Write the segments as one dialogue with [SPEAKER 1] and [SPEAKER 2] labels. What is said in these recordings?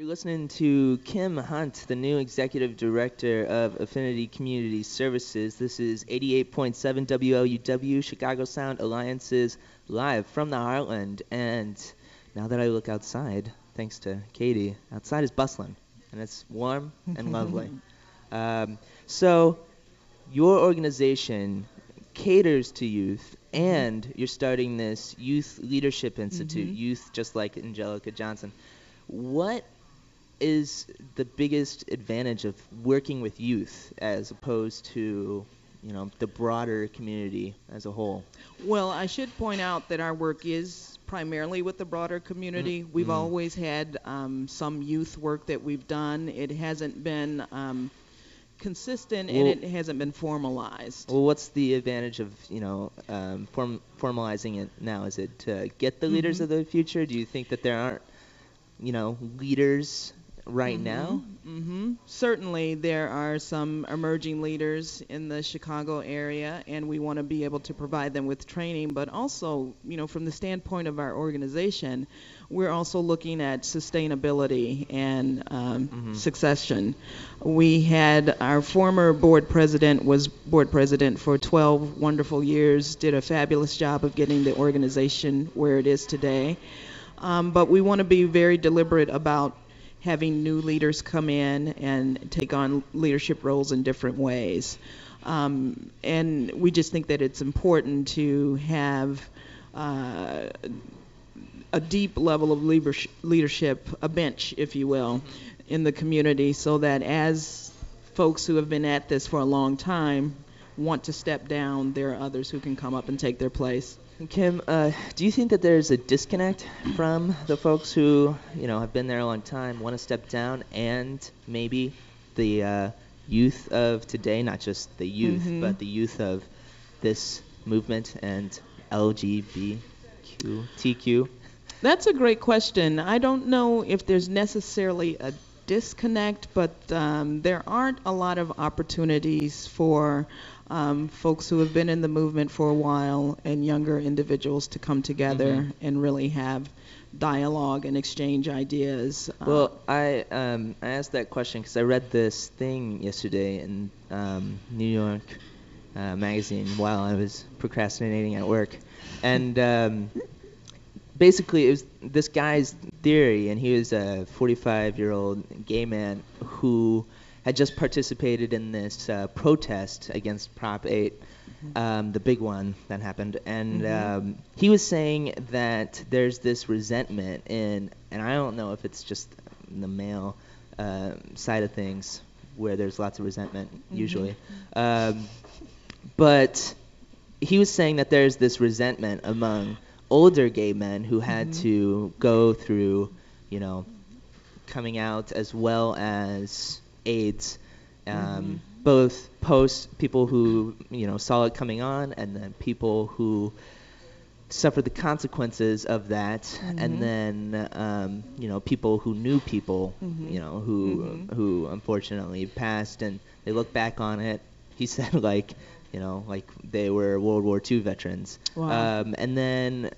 [SPEAKER 1] You're listening to Kim Hunt, the new executive director of Affinity Community Services. This is 88.7 WLUW, Chicago Sound Alliance's live from the Heartland. And now that I look outside, thanks to Katy, outside is bustling, and it's warm and lovely. So your organization caters to youth, and you're starting this Youth Leadership Institute, youth just like Angelica Johnson. What is the biggest advantage of working with youth as opposed to, the broader community as a whole?
[SPEAKER 2] Well, I should point out that our work is primarily with the broader community. We've always had some youth work that we've done. It hasn't been consistent, and it hasn't been formalized.
[SPEAKER 1] Well, what's the advantage of, formalizing it now? Is it to get the leaders of the future? Do you think that there aren't, leaders right now?
[SPEAKER 2] Certainly there are some emerging leaders in the Chicago area, and we want to be able to provide them with training, but also, from the standpoint of our organization, we're also looking at sustainability and succession. We had our former board president was board president for 12 wonderful years, did a fabulous job of getting the organization where it is today. But we want to be very deliberate about having new leaders come in and take on leadership roles in different ways. And we just think that it's important to have a deep level of leadership, a bench, if you will, in the community, so that as folks who have been at this for a long time want to step down, there are others who can come up and take their place.
[SPEAKER 1] Kim, do you think that there's a disconnect from the folks who, have been there a long time, want to step down, and maybe the youth of today, not just the youth, but the youth of this movement and LGBTQ?
[SPEAKER 2] That's a great question. I don't know if there's necessarily a disconnect, but there aren't a lot of opportunities for folks who have been in the movement for a while and younger individuals to come together and really have dialogue and exchange ideas.
[SPEAKER 1] Well, I asked that question because I read this thing yesterday in New York magazine while I was procrastinating at work, and basically it was this guy's theory, and he was a 45-year-old gay man who had just participated in this protest against Prop 8, the big one that happened. And he was saying that there's this resentment and I don't know if it's just the male side of things where there's lots of resentment usually. But he was saying that there's this resentment among older gay men who had to go through, coming out as well as AIDS, both people who saw it coming on, and then people who suffered the consequences of that, and then people who knew people who unfortunately passed, and they look back on it. He said like they were World War II veterans.
[SPEAKER 2] Wow.
[SPEAKER 1] And then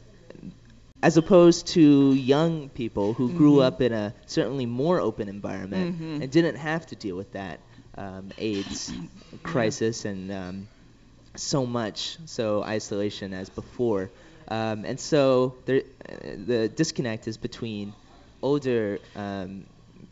[SPEAKER 1] as opposed to young people who grew up in a certainly more open environment and didn't have to deal with that AIDS crisis and so isolation as before. And so the disconnect is between older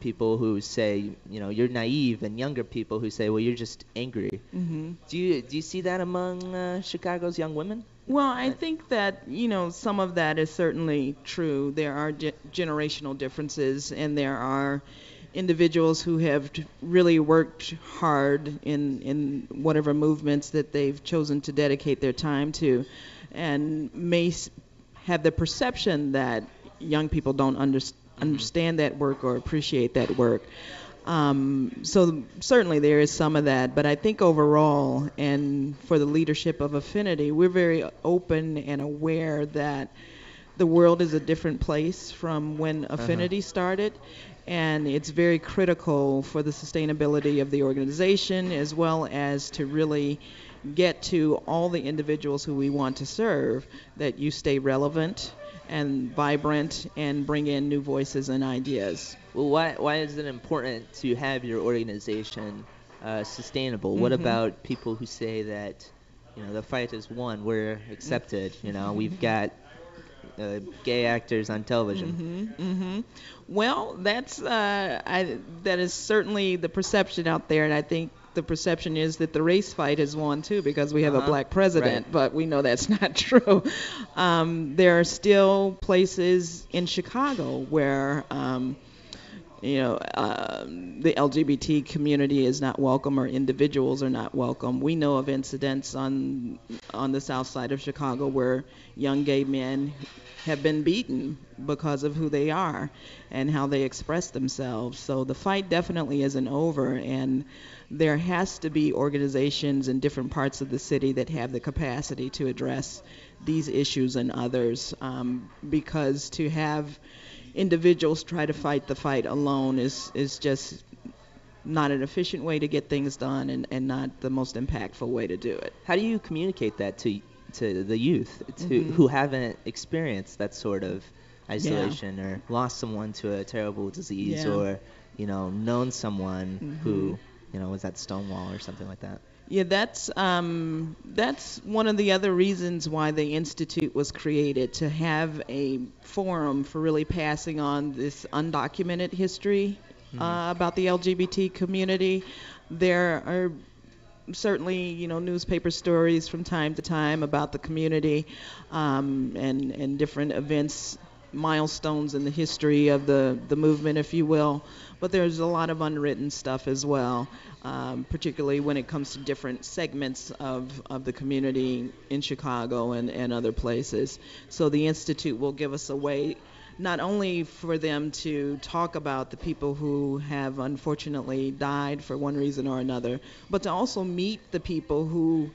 [SPEAKER 1] people who say, you're naive, and younger people who say, well, you're just angry. Do you see that among Chicago's young women?
[SPEAKER 2] Well, I think that, some of that is certainly true. There are generational differences, and there are individuals who have really worked hard in whatever movements that they've chosen to dedicate their time to, and may have the perception that young people don't understand that work or appreciate that work. So certainly there is some of that, but I think overall, and for the leadership of Affinity, we're very open and aware that the world is a different place from when Affinity started, and it's very critical for the sustainability of the organization, as well as to really get to all the individuals who we want to serve, that you stay relevant and vibrant and bring in new voices and ideas.
[SPEAKER 1] Well, why is it important to have your organization sustainable? What about people who say that, the fight is won, we're accepted, we've got gay actors on television?
[SPEAKER 2] Well, that is certainly the perception out there, and I think the perception is that the race fight is won too because we have a black president,
[SPEAKER 1] right.
[SPEAKER 2] but we know that's not true. There are still places in Chicago where the LGBT community is not welcome or individuals are not welcome. We know of incidents on the south side of Chicago where young gay men have been beaten because of who they are and how they express themselves. So the fight definitely isn't over, and there has to be organizations in different parts of the city that have the capacity to address these issues and others, because to have individuals try to fight the fight alone is just not an efficient way to get things done and not the most impactful way to do it.
[SPEAKER 1] How do you communicate that to the youth who haven't experienced that sort of isolation or lost someone to a terrible disease or known someone who was at Stonewall or something like that?
[SPEAKER 2] Yeah, that's one of the other reasons why the Institute was created, to have a forum for really passing on this undocumented history about the LGBT community. There are certainly, newspaper stories from time to time about the community and different events, milestones in the history of the movement, if you will. But there's a lot of unwritten stuff as well, particularly when it comes to different segments of the community in Chicago and other places. So the Institute will give us a way not only for them to talk about the people who have unfortunately died for one reason or another, but to also meet the people who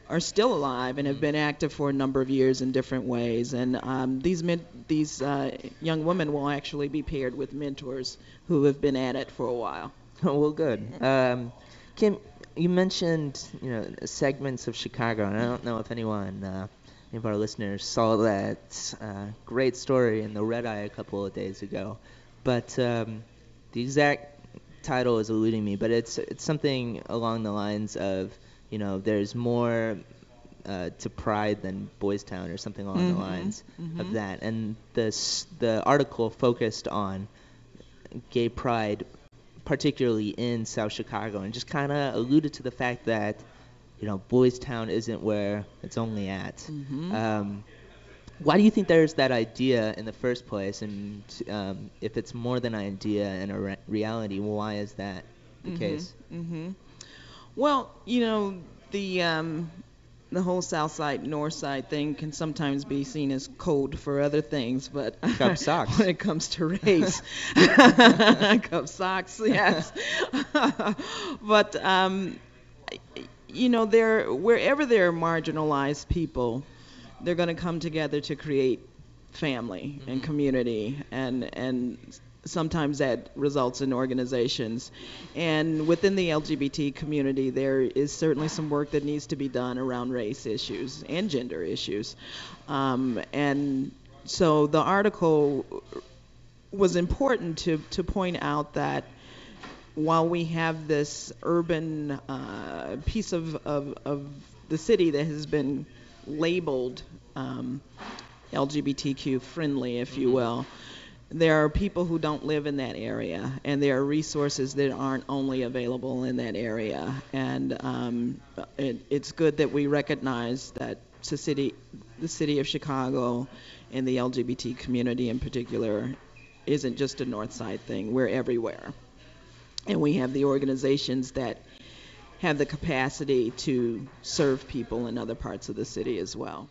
[SPEAKER 2] are still alive and have been active for a number of years in different ways. And these young women will actually be paired with mentors who have been at it for a while.
[SPEAKER 1] Oh, well, good. Kim, you mentioned segments of Chicago, and I don't know if any of our listeners saw that great story in the Red Eye a couple of days ago, but the exact title is eluding me, but it's something along the lines of there's more to pride than Boys Town or something along the lines of that. And the article focused on gay pride, particularly in South Chicago, and just kind of alluded to the fact that Boys Town isn't where it's only at. Why do you think there's that idea in the first place? And if it's more than an idea and a reality, why is that the case?
[SPEAKER 2] Well, the whole South Side, North Side thing can sometimes be seen as code for other things, but
[SPEAKER 1] Cup socks.
[SPEAKER 2] when it comes to race, cup socks, yes. But wherever there are marginalized people, they're going to come together to create family and community, and sometimes that results in organizations. And within the LGBT community, there is certainly some work that needs to be done around race issues and gender issues. And so the article was important to point out that while we have this urban piece of the city that has been labeled LGBTQ friendly, if you will, there are people who don't live in that area, and there are resources that aren't only available in that area. And it's good that we recognize that the city of Chicago and the LGBT community in particular isn't just a North Side thing. We're everywhere. And we have the organizations that have the capacity to serve people in other parts of the city as well.